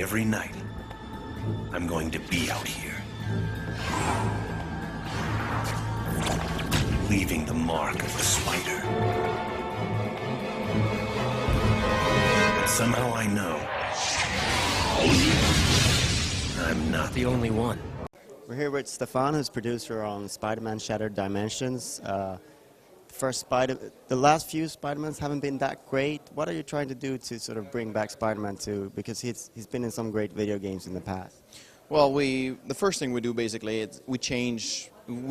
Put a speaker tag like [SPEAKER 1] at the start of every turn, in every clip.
[SPEAKER 1] Every night, I'm going to be out here. Leaving the mark of the spider. And somehow I know I'm not the only one.
[SPEAKER 2] We're here with Stefan, who's producer on Spider-Man Shattered Dimensions. The last few Spider-Mans haven't been that great. What are you trying to do to sort of bring back Spider-Man to, because he's been in some great video games in the past?
[SPEAKER 3] Well, the first thing we do basically is we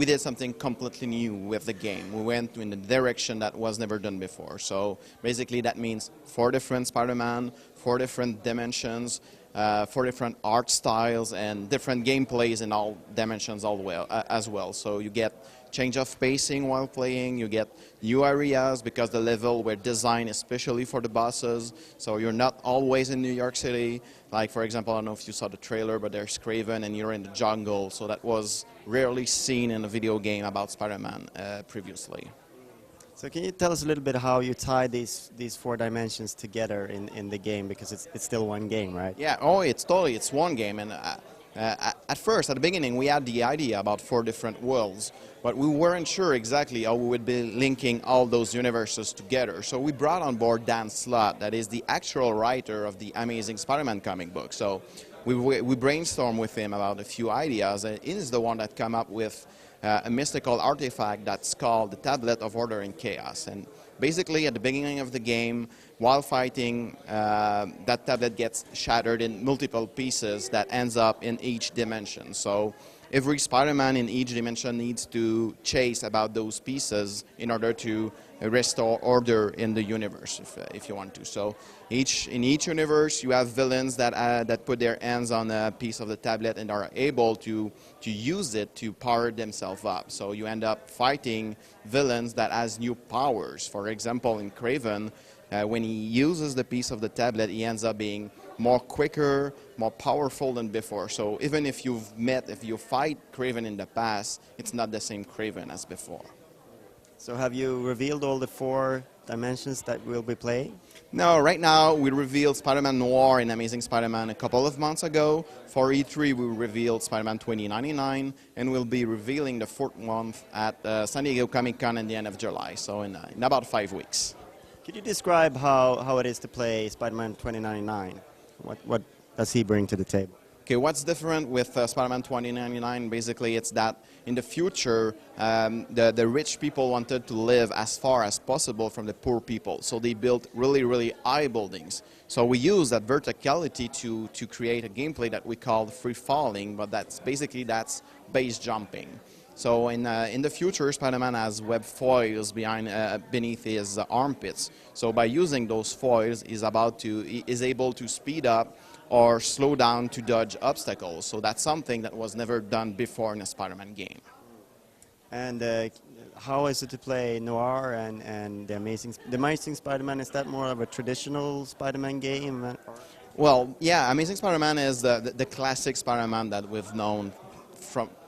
[SPEAKER 3] did something completely new with the game. We went in a direction that was never done before. So basically that means 4 different Spider-Man, 4 different dimensions, 4 different art styles, and different gameplays in all dimensions as well. So you get change of pacing while playing, you get new areas because the level were designed especially for the bosses, so you're not always in New York City. Like, for example, I don't know if you saw the trailer, but there's Kraven and you're in the jungle, so that was rarely seen in a video game about Spider-Man previously.
[SPEAKER 2] So can you tell us a little bit how you tie these 4 dimensions together in the game, because it's still one game, right?
[SPEAKER 3] Yeah, it's one game, and at first, at the beginning, we had the idea about 4 different worlds, but we weren't sure exactly how we would be linking all those universes together. So we brought on board Dan Slott, that is the actual writer of the Amazing Spider-Man comic book. So we brainstormed with him about a few ideas, and he is the one that came up with a mystical artifact that's called the Tablet of Order and Chaos. And basically, at the beginning of the game, while fighting, that tablet gets shattered in multiple pieces that ends up in each dimension. So every Spider-Man in each dimension needs to chase about those pieces in order to restore order in the universe, if you want to. So in each universe, you have villains that put their hands on a piece of the tablet and are able to use it to power themselves up. So you end up fighting villains that has new powers. For example, in Kraven, when he uses the piece of the tablet, he ends up being more quicker, more powerful than before. So even if you fight Kraven in the past, it's not the same Kraven as before.
[SPEAKER 2] So have you revealed all the 4 dimensions that we'll be playing?
[SPEAKER 3] No, right now we revealed Spider-Man Noir and Amazing Spider-Man a couple of months ago. For E3 we revealed Spider-Man 2099, and we'll be revealing the 4th one at San Diego Comic-Con at the end of July, so in about 5 weeks.
[SPEAKER 2] Could you describe how it is to play Spider-Man 2099? What does he bring to the table?
[SPEAKER 3] Okay, what's different with Spider-Man 2099? Basically, it's that in the future, the rich people wanted to live as far as possible from the poor people. So they built really, really high buildings. So we use that verticality to create a gameplay that we call free falling, but that's base jumping. So in the future, Spider-Man has web foils beneath his armpits. So by using those foils, he's able to speed up or slow down to dodge obstacles. So that's something that was never done before in a Spider-Man game.
[SPEAKER 2] And how is it to play Noir and the Amazing Spider-Man? Is that more of a traditional Spider-Man game?
[SPEAKER 3] Well, yeah, Amazing Spider-Man is the classic Spider-Man that we've known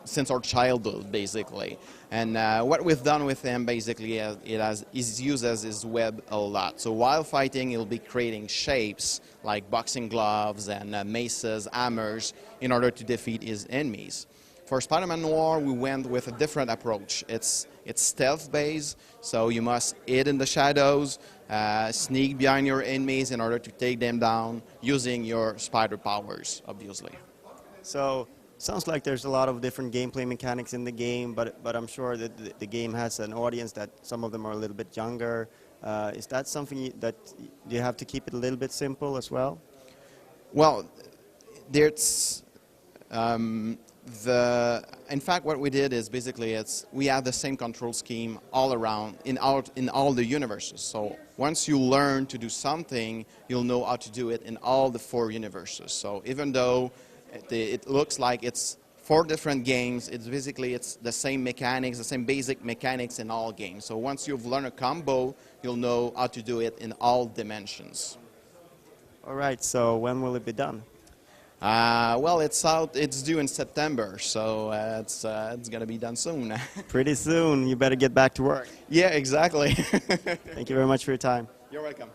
[SPEAKER 3] since our childhood, basically. And what we've done with him, basically, he uses his web a lot. So while fighting, he'll be creating shapes like boxing gloves and maces, hammers, in order to defeat his enemies. For Spider-Man Noir, we went with a different approach. It's stealth-based, so you must hide in the shadows, sneak behind your enemies in order to take them down using your spider powers, obviously.
[SPEAKER 2] So sounds like there's a lot of different gameplay mechanics in the game, but I'm sure that the game has an audience that some of them are a little bit younger. Is that something that you have to keep it a little bit simple as well?
[SPEAKER 3] Well, there's in fact, what we did is basically we have the same control scheme all around in all the universes. So once you learn to do something, you'll know how to do it in all the 4 universes. So even though it looks like it's 4 different games, it's the same mechanics, the same basic mechanics in all games. So once you've learned a combo, you'll know how to do it in all dimensions.
[SPEAKER 2] All right, so when will it be done?
[SPEAKER 3] Well, it's due in September, so it's going to be done soon.
[SPEAKER 2] Pretty soon, you better get back to work.
[SPEAKER 3] Yeah, exactly.
[SPEAKER 2] Thank you very much for your time.
[SPEAKER 3] You're welcome.